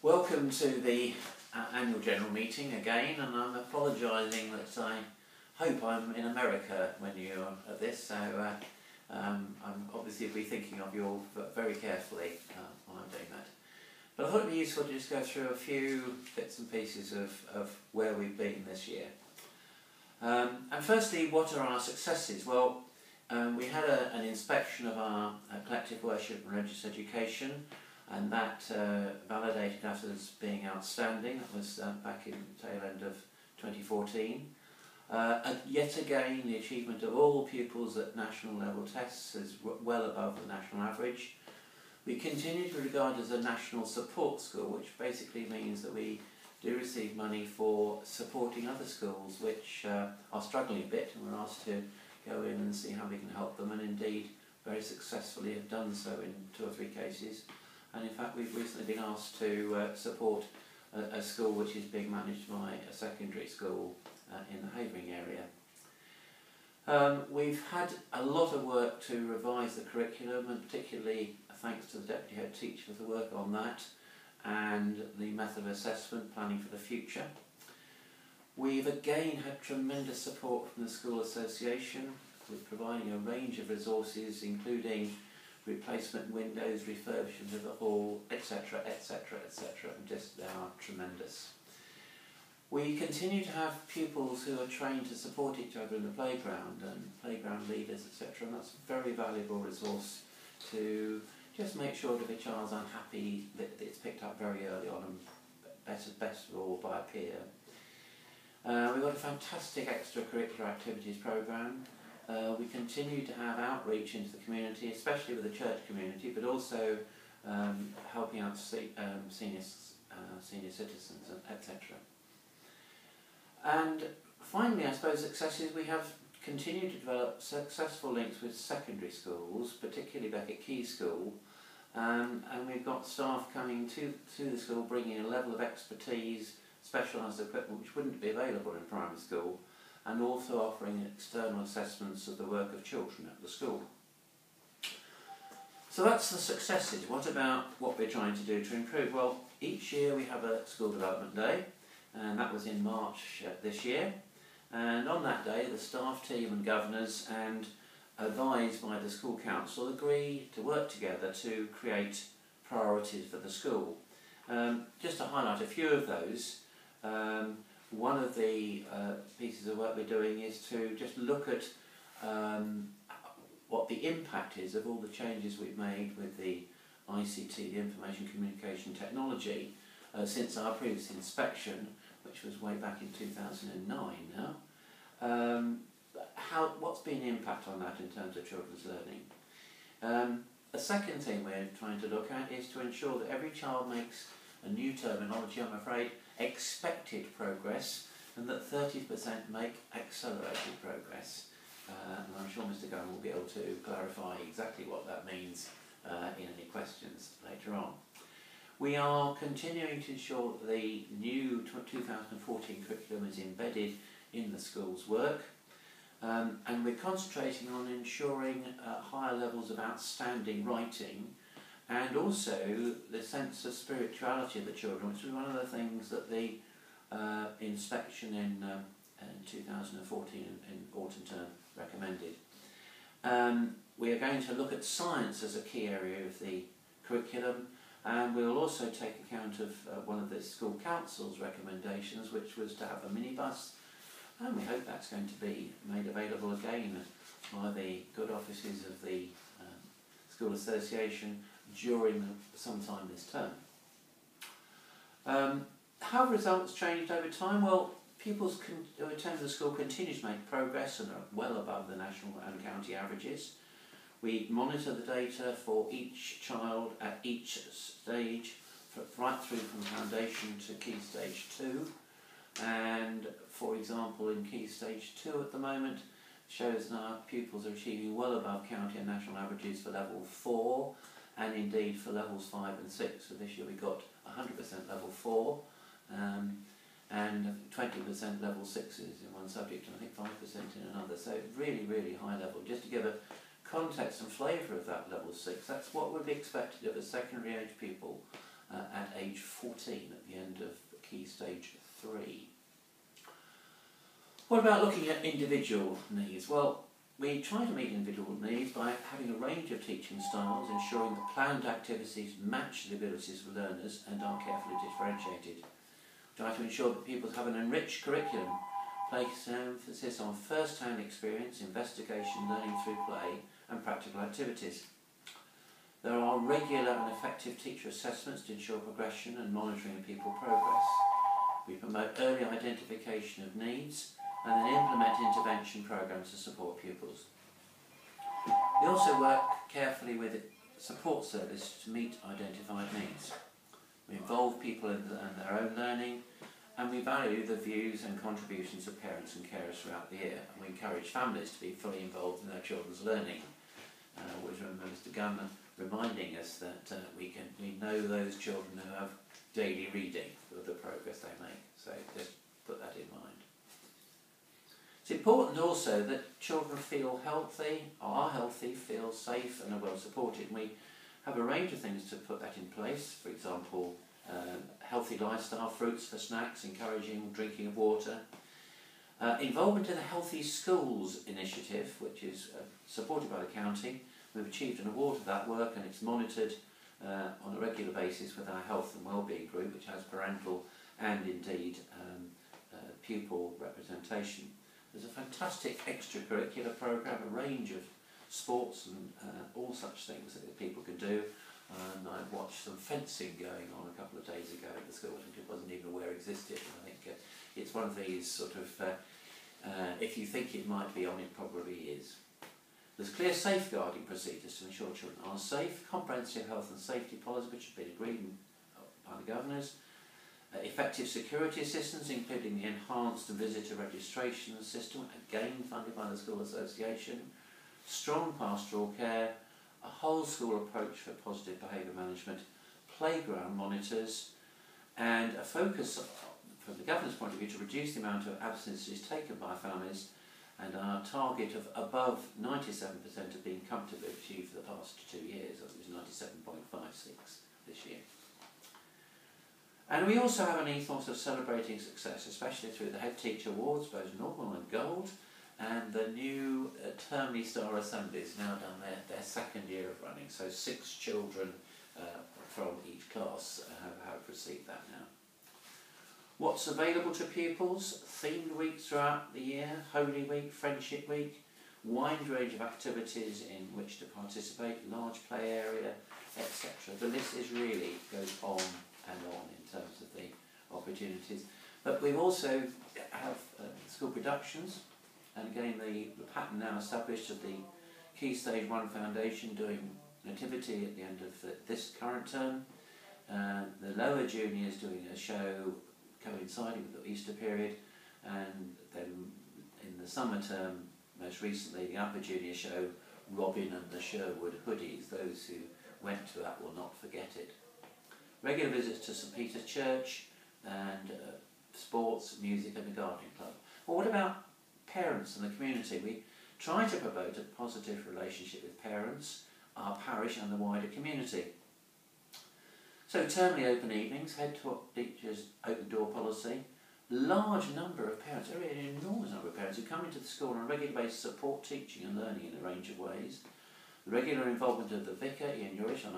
Welcome to the annual general meeting again, and I'm apologising that I hope I'm in America when you're at this, so I'm obviously be thinking of you all very carefully while I'm doing that. But I thought it would be useful to just go through a few bits and pieces of where we've been this year. And firstly, what are our successes? Well, we had an inspection of our collective worship and religious education, and that validated us as being outstanding. That was back in the tail end of 2014. And yet again, the achievement of all pupils at national level tests is well above the national average. We continue to be regarded as a national support school, which basically means that we do receive money for supporting other schools which are struggling a bit, and we're asked to go in and see how we can help them, and indeed very successfully have done so in 2 or 3 cases. And in fact, we've recently been asked to support a school which is being managed by a secondary school in the Havering area. We've had a lot of work to revise the curriculum, and particularly thanks to the Deputy Head Teacher for the work on that and the method of assessment, planning for the future. We've again had tremendous support from the School Association with providing a range of resources, including replacement windows, refurbishment of the hall, etc, etc, etc, and just they are tremendous. We continue to have pupils who are trained to support each other in the playground, and playground leaders, etc, and that's a very valuable resource to just make sure that if a child's unhappy that it's picked up very early on, and best of all by a peer. We've got a fantastic extracurricular activities programme. We continue to have outreach into the community, especially with the church community, but also helping out senior citizens, etc. And finally, I suppose successes, we have continued to develop successful links with secondary schools, particularly back at Key School, and we've got staff coming to the school bringing a level of expertise, specialised equipment which wouldn't be available in primary school, and also offering external assessments of the work of children at the school. So that's the successes. What about what we're trying to do to improve? Well, each year we have a school development day, and that was in March this year. And on that day, the staff team and governors, and advised by the school council, agree to work together to create priorities for the school. Just to highlight a few of those, one of the pieces of work we're doing is to just look at what the impact is of all the changes we've made with the ICT, the Information Communication Technology, since our previous inspection, which was way back in 2009 now. What's been the impact on that in terms of children's learning? A second thing we're trying to look at is to ensure that every child makes a new terminology, I'm afraid, expected progress, and that 30% make accelerated progress. And I'm sure Mr. Gunn will be able to clarify exactly what that means in any questions later on. We are continuing to ensure that the new 2014 curriculum is embedded in the school's work, and we're concentrating on ensuring higher levels of outstanding writing, and also the sense of spirituality of the children, which was one of the things that the inspection in 2014 in autumn term recommended. We are going to look at science as a key area of the curriculum, and we will also take account of one of the school council's recommendations, which was to have a minibus, and we hope that's going to be made available again by the good offices of the School Association during sometime this term. How have results changed over time? Well, pupils who attend the school continue to make progress and are well above the national and county averages. We monitor the data for each child at each stage, right through from foundation to Key Stage 2. And for example, in Key Stage 2 at the moment, shows that our pupils are achieving well above county and national averages for level 4, and indeed for levels 5 and 6. So this year we got 100% level 4, and 20% level 6s in one subject, and I think 5% in another. So really, really high level. Just to give a context and flavour of that level 6, that's what would be expected of a secondary age pupil at age 14 at the end of Key Stage 3. What about looking at individual needs? Well, we try to meet individual needs by having a range of teaching styles, ensuring that planned activities match the abilities of learners and are carefully differentiated. We try to ensure that pupils have an enriched curriculum, place emphasis on first-hand experience, investigation, learning through play and practical activities. There are regular and effective teacher assessments to ensure progression and monitoring of pupil progress. We promote early identification of needs and then implement intervention programs to support pupils. We also work carefully with the support service to meet identified needs. We involve people in their own learning, and we value the views and contributions of parents and carers throughout the year. And we encourage families to be fully involved in their children's learning. Always remember Mr. Gunn reminding us that we know those children who have daily reading of the progress they make. So just put that in mind. It's important also that children feel healthy, are healthy, feel safe and are well supported. And we have a range of things to put that in place. For example, healthy lifestyle, fruits for snacks, encouraging drinking of water. Involvement in the Healthy Schools initiative, which is supported by the county. We've achieved an award for that work, and it's monitored on a regular basis with our health and wellbeing group, which has parental and indeed pupil representation. There's a fantastic extracurricular programme, a range of sports and all such things that people can do. And I watched some fencing going on a couple of days ago at the school, which I wasn't even aware existed. And I think it's one of these sort of, if you think it might be on, it probably is. There's clear safeguarding procedures to ensure children are safe, comprehensive health and safety policy which have been agreed by the governors, effective security assistance including the enhanced visitor registration system, again funded by the School Association, strong pastoral care, a whole school approach for positive behaviour management, playground monitors, and a focus from the governor's point of view to reduce the amount of absences taken by families, and our target of above 97% have been comfortably achieved for the past 2 years. It was 97.56 this year. And we also have an ethos of celebrating success, especially through the Head Teacher Awards, both normal and gold, and the new Termly Star Assemblies now done their second year of running. So 6 children from each class have received that now. What's available to pupils? Themed weeks throughout the year, Holy Week, Friendship Week, wide range of activities in which to participate, large play area, etc. The list really goes on and on in terms of the opportunities. But we also have school productions, and again the pattern now established of the Key Stage 1 Foundation doing nativity at the end of this current term, the lower juniors doing a show coinciding with the Easter period, and then in the summer term, most recently, the upper junior show, Robin and the Sherwood Hoodies. Those who went to that will not forget it. Regular visits to St Peter's Church, and sports, music and the gardening club. Well, what about parents and the community? We try to promote a positive relationship with parents, our parish and the wider community. So termly open evenings, head teachers open door policy, large number of parents, an enormous number of parents who come into the school on a regular basis, support teaching and learning in a range of ways. The regular involvement of the vicar, Ian Urish, in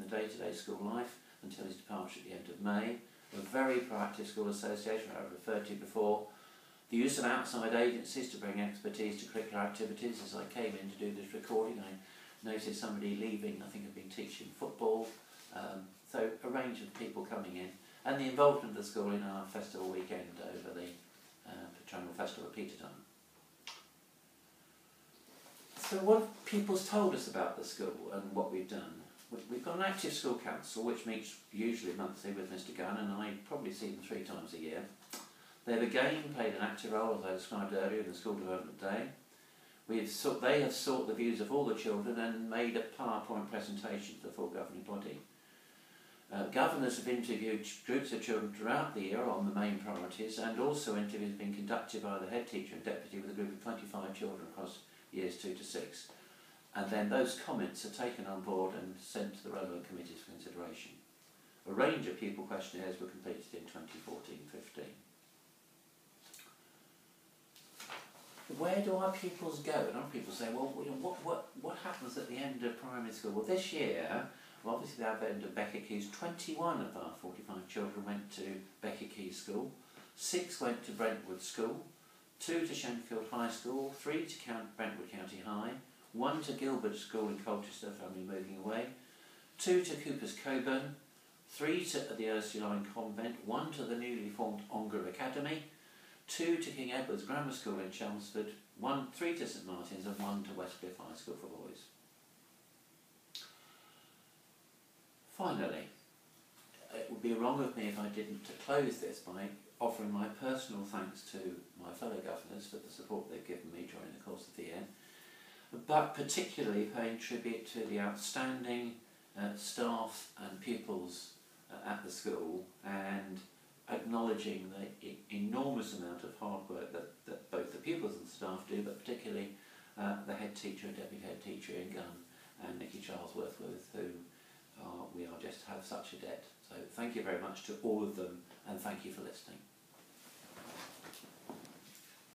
the day-to-day school life until his departure at the end of May. A very proactive school association, I've referred to before. The use of outside agencies to bring expertise to curricular activities. As I came in to do this recording, I noticed somebody leaving, I think had been teaching football. So a range of people coming in, and the involvement of the school in our festival weekend over the Patronal Festival at Peterton. So what have pupils told us about the school and what we've done? We've got an active school council which meets usually monthly with Mr Gunn, and I probably see them 3 times a year. They've again played an active role, as I described earlier, in the School Development Day. They have sought the views of all the children and made a PowerPoint presentation to the full governing body. Governors have interviewed groups of children throughout the year on the main priorities, and also interviews have been conducted by the head teacher and deputy with a group of 25 children across years 2 to 6. And then those comments are taken on board and sent to the relevant committees for consideration. A range of pupil questionnaires were completed in 2014-15. Where do our pupils go? And other people say, well, you know, what happens at the end of primary school? Well, this year, well, obviously the end of Becker Keys, 21 of our 45 children went to Becker Keys School, 6 went to Brentwood School, 2 to Shenfield High School, 3 to Brentwood County High, 1 to Gilbert School in Colchester, family moving away, 2 to Cooper's Coburn, 3 to the Ursuline Convent, 1 to the newly formed Ongar Academy, 2 to King Edward's Grammar School in Chelmsford, 3 to St Martin's and 1 to Westcliff High School for boys. Finally, it would be wrong of me if I didn't to close this by offering my personal thanks to my fellow governors for the support they've given me during the course of the year, but particularly paying tribute to the outstanding staff and pupils at the school, and acknowledging the enormous amount of hard work that both the pupils and staff do, but particularly the head teacher and deputy head teacher in Gun and Nikki Charlesworth, with whom we are just have such a debt. So thank you very much to all of them, and thank you for listening.